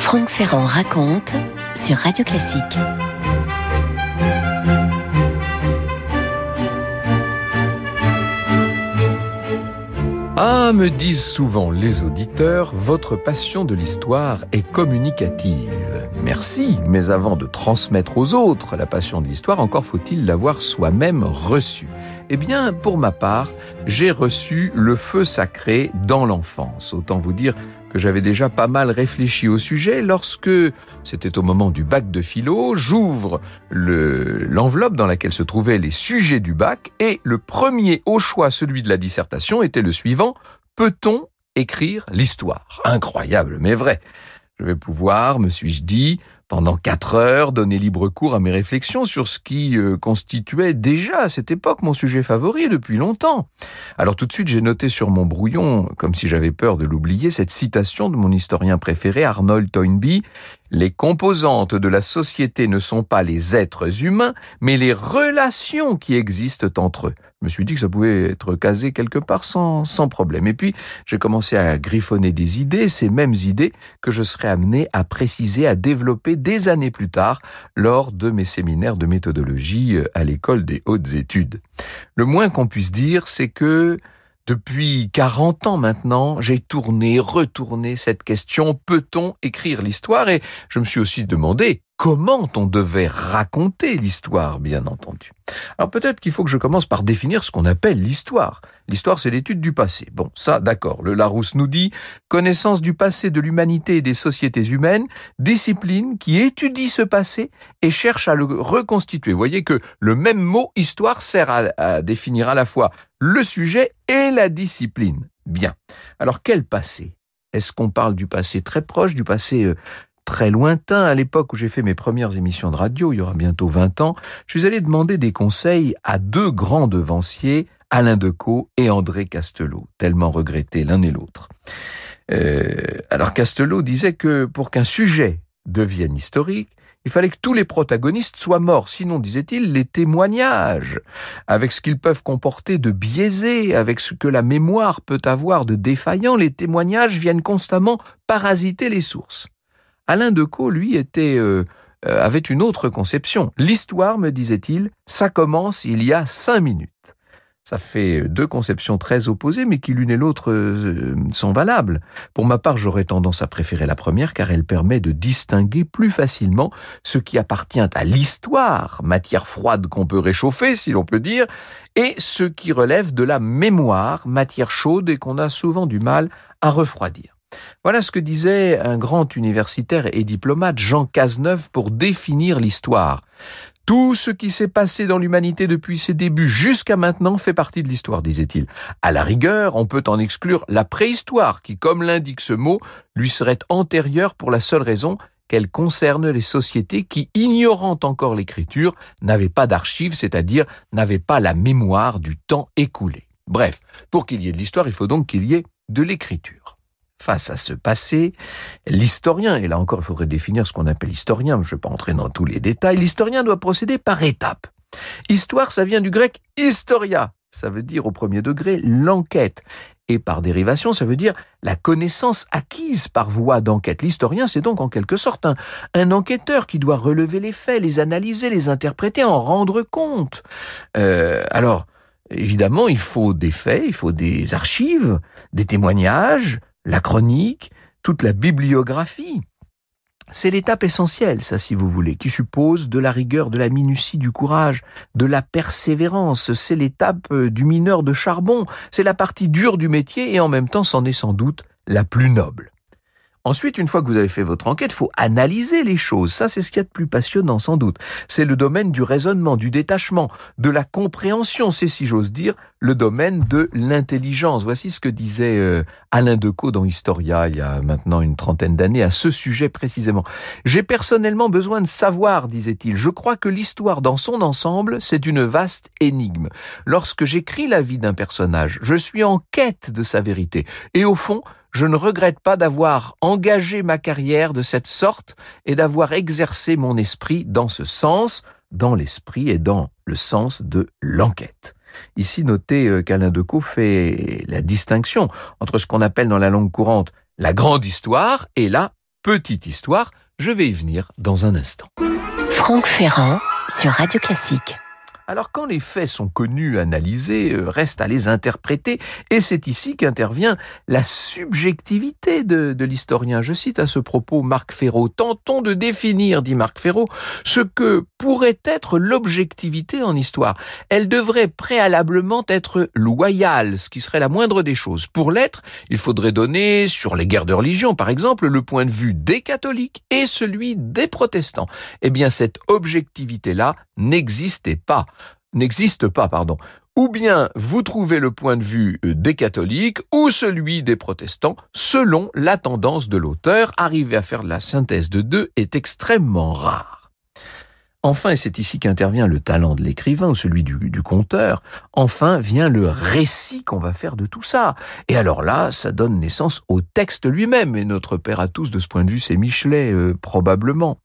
Franck Ferrand raconte sur Radio Classique. Ah, me disent souvent les auditeurs, votre passion de l'histoire est communicative. Merci, mais avant de transmettre aux autres la passion de l'histoire, encore faut-il l'avoir soi-même reçue. Eh bien, pour ma part, j'ai reçu le feu sacré dans l'enfance. Autant vous dire que j'avais déjà pas mal réfléchi au sujet lorsque, c'était au moment du bac de philo, j'ouvre l'enveloppe dans laquelle se trouvaient les sujets du bac et le premier au choix, celui de la dissertation, était le suivant: peut-on écrire l'histoire? Incroyable, mais vrai. Je vais pouvoir, me suis-je dit, pendant 4 heures, donner libre cours à mes réflexions sur ce qui constituait déjà à cette époque mon sujet favori depuis longtemps. Alors tout de suite, j'ai noté sur mon brouillon, comme si j'avais peur de l'oublier, cette citation de mon historien préféré, Arnold Toynbee: « Les composantes de la société ne sont pas les êtres humains, mais les relations qui existent entre eux. » Je me suis dit que ça pouvait être casé quelque part sans problème. Et puis, j'ai commencé à griffonner des idées, ces mêmes idées que je serais amené à préciser, à développer des années plus tard, lors de mes séminaires de méthodologie à l'école des hautes études. Le moins qu'on puisse dire, c'est que depuis 40 ans maintenant, j'ai tourné, retourné cette question: peut-on écrire l'histoire? Et je me suis aussi demandé comment on devait raconter l'histoire, bien entendu. Alors peut-être qu'il faut que je commence par définir ce qu'on appelle l'histoire. L'histoire, c'est l'étude du passé. Bon, ça, d'accord. Le Larousse nous dit: connaissance du passé de l'humanité et des sociétés humaines, discipline qui étudie ce passé et cherche à le reconstituer. Vous voyez que le même mot histoire sert à définir à la fois le sujet et la discipline. Bien. Alors quel passé? Est-ce qu'on parle du passé très proche, du passé très lointain? À l'époque où j'ai fait mes premières émissions de radio, il y aura bientôt 20 ans, je suis allé demander des conseils à 2 grands devanciers, Alain Decaux et André Castelot, tellement regrettés l'un et l'autre. Alors Castelot disait que pour qu'un sujet devienne historique, il fallait que tous les protagonistes soient morts, sinon, disait-il, les témoignages, avec ce qu'ils peuvent comporter de biaisé, avec ce que la mémoire peut avoir de défaillant, les témoignages viennent constamment parasiter les sources. Alain Decaux, lui, avait une autre conception. L'histoire, me disait-il, ça commence il y a 5 minutes. Ça fait 2 conceptions très opposées, mais qui l'une et l'autre sont valables. Pour ma part, j'aurais tendance à préférer la première, car elle permet de distinguer plus facilement ce qui appartient à l'histoire, matière froide qu'on peut réchauffer, si l'on peut dire, et ce qui relève de la mémoire, matière chaude et qu'on a souvent du mal à refroidir. Voilà ce que disait un grand universitaire et diplomate, Jean Cazeneuve, pour définir l'histoire. Tout ce qui s'est passé dans l'humanité depuis ses débuts jusqu'à maintenant fait partie de l'histoire, disait-il. À la rigueur, on peut en exclure la préhistoire, qui, comme l'indique ce mot, lui serait antérieure pour la seule raison qu'elle concerne les sociétés qui, ignorant encore l'écriture, n'avaient pas d'archives, c'est-à-dire n'avaient pas la mémoire du temps écoulé. Bref, pour qu'il y ait de l'histoire, il faut donc qu'il y ait de l'écriture. Face à ce passé, l'historien, et là encore il faudrait définir ce qu'on appelle historien, je ne vais pas entrer dans tous les détails, l'historien doit procéder par étapes. Histoire, ça vient du grec historia, ça veut dire au premier degré l'enquête, et par dérivation, ça veut dire la connaissance acquise par voie d'enquête. L'historien, c'est donc en quelque sorte un enquêteur qui doit relever les faits, les analyser, les interpréter, en rendre compte. Alors, évidemment, il faut des faits, il faut des archives, des témoignages, la chronique, toute la bibliographie. C'est l'étape essentielle, ça, si vous voulez, qui suppose de la rigueur, de la minutie, du courage, de la persévérance. C'est l'étape du mineur de charbon. C'est la partie dure du métier et en même temps, c'en est sans doute la plus noble. Ensuite, une fois que vous avez fait votre enquête, il faut analyser les choses. Ça, c'est ce qu'il y a de plus passionnant, sans doute. C'est le domaine du raisonnement, du détachement, de la compréhension. C'est, si j'ose dire, le domaine de l'intelligence. Voici ce que disait Alain Decaux dans Historia, il y a maintenant une 30aine d'années, à ce sujet précisément. « J'ai personnellement besoin de savoir, disait-il. Je crois que l'histoire dans son ensemble, c'est une vaste énigme. Lorsque j'écris la vie d'un personnage, je suis en quête de sa vérité. Et au fond, je ne regrette pas d'avoir engagé ma carrière de cette sorte et d'avoir exercé mon esprit dans ce sens, dans l'esprit et dans le sens de l'enquête. » Ici, notez qu'Alain Decaux fait la distinction entre ce qu'on appelle dans la langue courante la grande histoire et la petite histoire. Je vais y venir dans un instant. Franck Ferrand sur Radio Classique. Alors quand les faits sont connus, analysés, reste à les interpréter, et c'est ici qu'intervient la subjectivité de l'historien. Je cite à ce propos Marc Ferraud. « Tentons de définir, dit Marc Ferraud, ce que pourrait être l'objectivité en histoire. Elle devrait préalablement être loyale, ce qui serait la moindre des choses. Pour l'être, il faudrait donner, sur les guerres de religion par exemple, le point de vue des catholiques et celui des protestants. Eh bien cette objectivité-là n'existe pas. Ou bien vous trouvez le point de vue des catholiques ou celui des protestants, selon la tendance de l'auteur. Arriver à faire la synthèse de deux est extrêmement rare. Enfin, et c'est ici qu'intervient le talent de l'écrivain ou celui du conteur, enfin vient le récit qu'on va faire de tout ça. Et alors là, ça donne naissance au texte lui-même. Et notre père à tous, de ce point de vue, c'est Michelet, probablement.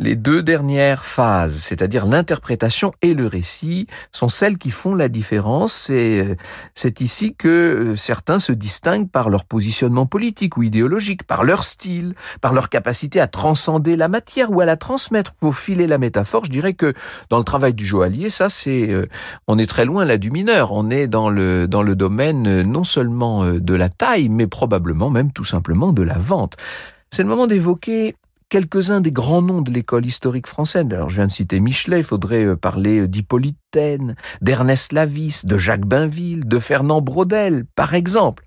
Les deux dernières phases, c'est-à-dire l'interprétation et le récit, sont celles qui font la différence. C'est ici que certains se distinguent par leur positionnement politique ou idéologique, par leur style, par leur capacité à transcender la matière ou à la transmettre. Pour filer la métaphore, je dirais que dans le travail du joaillier, ça on est très loin là du mineur. On est dans le domaine non seulement de la taille, mais probablement même tout simplement de la vente. C'est le moment d'évoquer quelques-uns des grands noms de l'école historique française. Alors, je viens de citer Michelet, il faudrait parler d'Hippolyte Taine, d'Ernest Lavis, de Jacques Bainville, de Fernand Braudel, par exemple.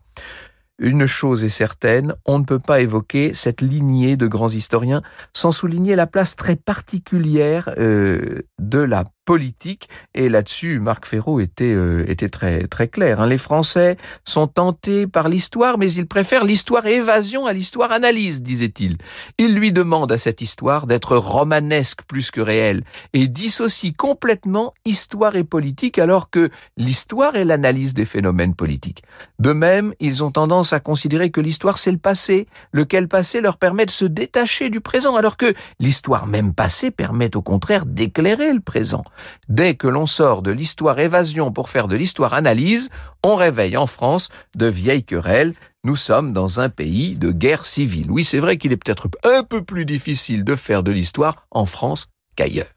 Une chose est certaine, on ne peut pas évoquer cette lignée de grands historiens sans souligner la place très particulière de la politique. Et là-dessus, Marc Ferraud était très, très clair. Les Français sont tentés par l'histoire, mais ils préfèrent l'histoire évasion à l'histoire analyse, disait-il. Il lui demande à cette histoire d'être romanesque plus que réelle et dissocie complètement histoire et politique, alors que l'histoire est l'analyse des phénomènes politiques. De même, ils ont tendance à considérer que l'histoire c'est le passé, lequel passé leur permet de se détacher du présent, alors que l'histoire même passée permet au contraire d'éclairer le présent. Dès que l'on sort de l'histoire évasion pour faire de l'histoire analyse, on réveille en France de vieilles querelles. Nous sommes dans un pays de guerre civile. Oui, c'est vrai qu'il est peut-être un peu plus difficile de faire de l'histoire en France qu'ailleurs.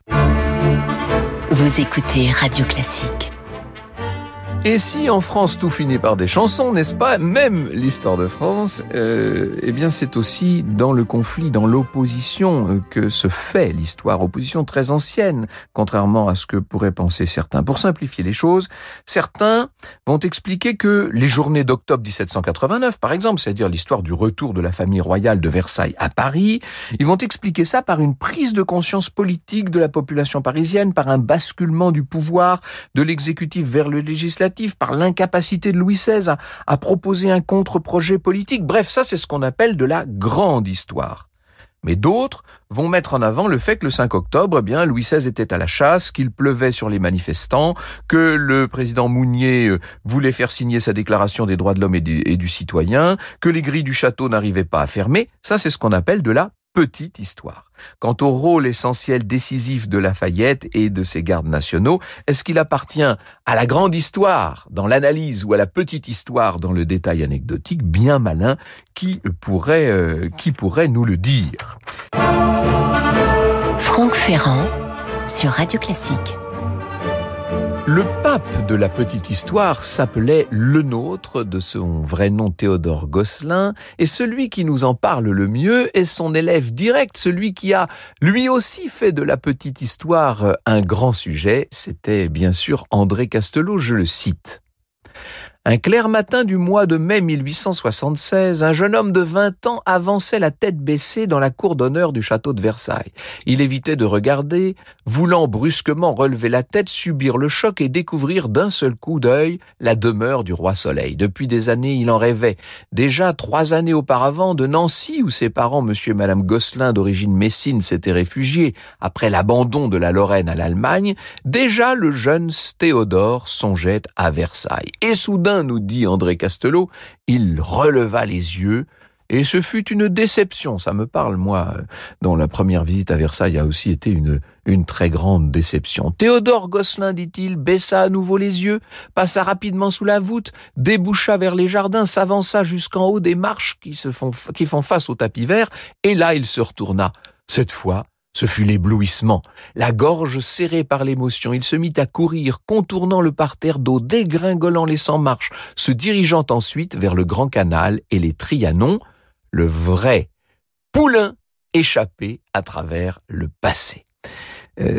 Vous écoutez Radio Classique. Et si en France tout finit par des chansons, n'est-ce pas? Même l'histoire de France, eh bien c'est aussi dans le conflit, dans l'opposition que se fait l'histoire. Opposition très ancienne, contrairement à ce que pourraient penser certains. Pour simplifier les choses, certains vont expliquer que les journées d'octobre 1789, par exemple, c'est-à-dire l'histoire du retour de la famille royale de Versailles à Paris, ils vont expliquer ça par une prise de conscience politique de la population parisienne, par un basculement du pouvoir de l'exécutif vers le législatif, par l'incapacité de Louis XVI à proposer un contre-projet politique. Bref, ça c'est ce qu'on appelle de la grande histoire. Mais d'autres vont mettre en avant le fait que le 5 octobre, Louis XVI était à la chasse, qu'il pleuvait sur les manifestants, que le président Mounier voulait faire signer sa déclaration des droits de l'homme et du citoyen, que les grilles du château n'arrivaient pas à fermer. Ça c'est ce qu'on appelle de la petite histoire. Quant au rôle essentiel décisif de Lafayette et de ses gardes nationaux, est-ce qu'il appartient à la grande histoire dans l'analyse ou à la petite histoire dans le détail anecdotique? Bien malin, qui pourrait nous le dire? Franck Ferrand sur Radio Classique. Le pape de la petite histoire s'appelait Le Nôtre, de son vrai nom Théodore Gosselin, et celui qui nous en parle le mieux est son élève direct, celui qui a lui aussi fait de la petite histoire un grand sujet. C'était bien sûr André Castelot, je le cite. Un clair matin du mois de mai 1876, un jeune homme de 20 ans avançait la tête baissée dans la cour d'honneur du château de Versailles. Il évitait de regarder, voulant brusquement relever la tête, subir le choc et découvrir d'un seul coup d'œil la demeure du roi Soleil. Depuis des années, il en rêvait. Déjà 3 années auparavant, de Nancy, où ses parents, monsieur et madame Gosselin, d'origine messine, s'étaient réfugiés après l'abandon de la Lorraine à l'Allemagne, déjà le jeune Théodore songeait à Versailles. Et soudain, nous dit André Castelot, il releva les yeux. Et ce fut une déception, ça me parle, moi, dont la première visite à Versailles a aussi été une très grande déception. Théodore Gosselin, dit-il, baissa à nouveau les yeux, passa rapidement sous la voûte, déboucha vers les jardins, s'avança jusqu'en haut des marches qui font face au tapis vert, et là il se retourna. Cette fois, ce fut l'éblouissement. La gorge serrée par l'émotion, il se mit à courir, contournant le parterre d'eau, dégringolant les 100 marches, se dirigeant ensuite vers le Grand Canal et les Trianons, le vrai poulain échappé à travers le passé.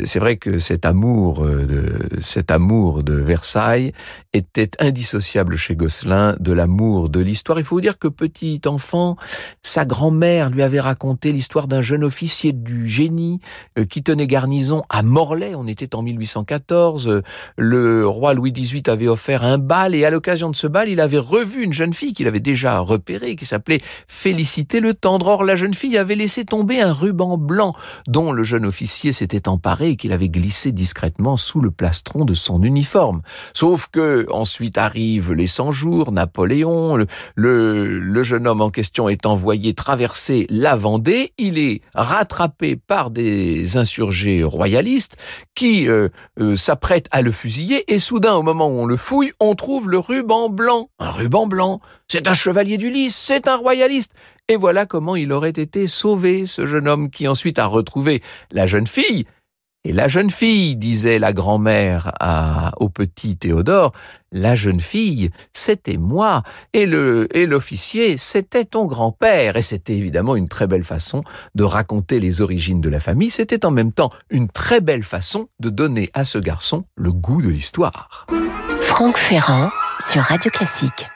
C'est vrai que cet amour de Versailles était indissociable chez Gosselin de l'amour de l'histoire. Il faut vous dire que petit enfant, sa grand-mère lui avait raconté l'histoire d'un jeune officier du génie qui tenait garnison à Morlaix. On était en 1814. Le roi Louis XVIII avait offert un bal et à l'occasion de ce bal, il avait revu une jeune fille qu'il avait déjà repérée, qui s'appelait Félicité le Tendre. Or, la jeune fille avait laissé tomber un ruban blanc dont le jeune officier s'était emparé et qu'il avait glissé discrètement sous le plastron de son uniforme. Sauf que ensuite arrivent les 100 jours, Napoléon, le jeune homme en question est envoyé traverser la Vendée, il est rattrapé par des insurgés royalistes qui s'apprêtent à le fusiller et soudain, au moment où on le fouille, on trouve le ruban blanc. Un ruban blanc, c'est un chevalier du lys, c'est un royaliste. Et voilà comment il aurait été sauvé, ce jeune homme qui ensuite a retrouvé la jeune fille. Et la jeune fille, disait la grand-mère au petit Théodore, la jeune fille, c'était moi, et l'officier, c'était ton grand-père. Et c'était évidemment une très belle façon de raconter les origines de la famille. C'était en même temps une très belle façon de donner à ce garçon le goût de l'histoire. Franck Ferrand sur Radio Classique.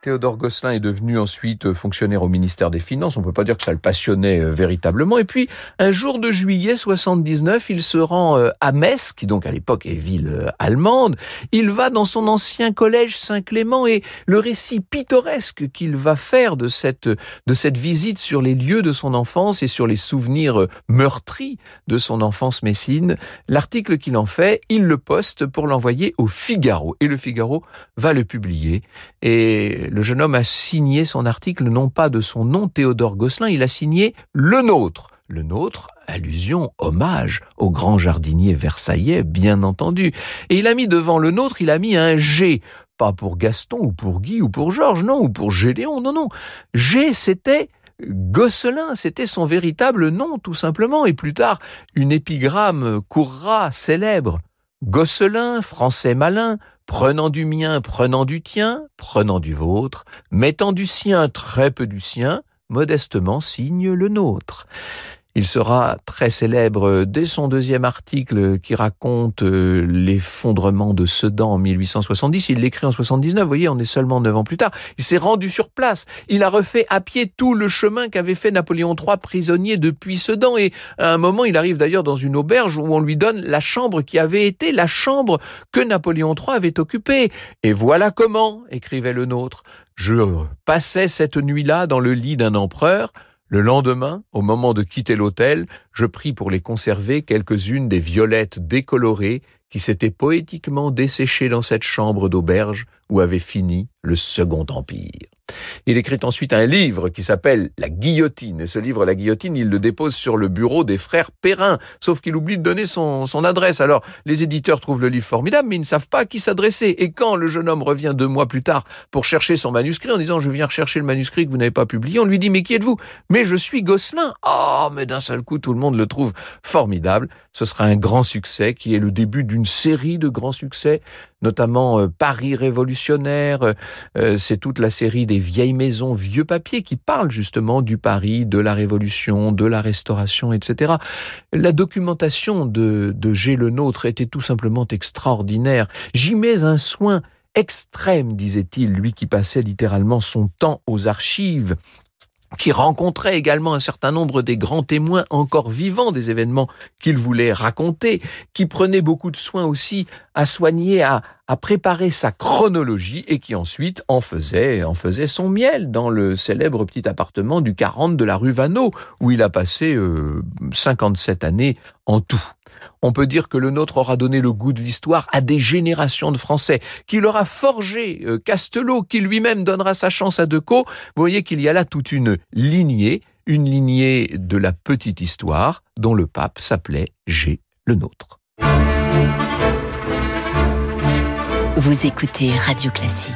Théodore Gosselin est devenu ensuite fonctionnaire au ministère des Finances. On ne peut pas dire que ça le passionnait véritablement. Et puis, un jour de juillet 79, il se rend à Metz, qui donc à l'époque est ville allemande. Il va dans son ancien collège Saint-Clément et le récit pittoresque qu'il va faire de cette visite sur les lieux de son enfance et sur les souvenirs meurtris de son enfance messine, l'article qu'il en fait, il le poste pour l'envoyer au Figaro. Et le Figaro va le publier. Et le jeune homme a signé son article non pas de son nom, Théodore Gosselin, il a signé Le Nôtre. Le Nôtre, allusion, hommage au grand jardinier versaillais, bien entendu. Et il a mis devant Le Nôtre, il a mis un G. Pas pour Gaston, ou pour Guy, ou pour Georges, non, ou pour Gédéon, non. G, c'était Gosselin, c'était son véritable nom, tout simplement. Et plus tard, une épigramme courra célèbre. Gosselin, français malin, prenant du mien, prenant du tien, prenant du vôtre, mettant du sien, très peu du sien, modestement signe le nôtre. Il sera très célèbre dès son deuxième article qui raconte l'effondrement de Sedan en 1870. Il l'écrit en 79, vous voyez, on est seulement 9 ans plus tard. Il s'est rendu sur place. Il a refait à pied tout le chemin qu'avait fait Napoléon III prisonnier depuis Sedan. Et à un moment, il arrive d'ailleurs dans une auberge où on lui donne la chambre qui avait été la chambre que Napoléon III avait occupée. Et voilà comment, écrivait le nôtre, je passais cette nuit-là dans le lit d'un empereur. Le lendemain, au moment de quitter l'hôtel, je pris pour les conserver quelques-unes des violettes décolorées qui s'étaient poétiquement desséchées dans cette chambre d'auberge où avait fini le Second Empire. Il écrit ensuite un livre qui s'appelle La Guillotine. Et ce livre, La Guillotine, il le dépose sur le bureau des frères Perrin. Sauf qu'il oublie de donner son adresse. Alors, les éditeurs trouvent le livre formidable, mais ils ne savent pas à qui s'adresser. Et quand le jeune homme revient 2 mois plus tard pour chercher son manuscrit, en disant « Je viens rechercher le manuscrit que vous n'avez pas publié », on lui dit « Mais qui êtes-vous ?»« Mais je suis Gosselin. » Oh, mais d'un seul coup, tout le monde le trouve formidable. Ce sera un grand succès qui est le début d'une série de grands succès, notamment Paris révolutionnaire. C'est toute la série des vieilles maisons, vieux papiers qui parlent justement du Paris, de la Révolution, de la Restauration, etc. La documentation de G. Le Nôtre était tout simplement extraordinaire. J'y mets un soin extrême, disait-il, lui qui passait littéralement son temps aux archives, qui rencontrait également un certain nombre des grands témoins encore vivants des événements qu'il voulait raconter, qui prenait beaucoup de soin aussi à soigner, à a préparé sa chronologie et qui ensuite en faisait son miel dans le célèbre petit appartement du 40 de la rue Vaneau, où il a passé 57 années en tout. On peut dire que le nôtre aura donné le goût de l'histoire à des générations de Français, qu'il aura forgé Castelot, qui lui-même donnera sa chance à Decaux. Vous voyez qu'il y a là toute une lignée de la petite histoire dont le pape s'appelait G. le nôtre. Vous écoutez Radio Classique.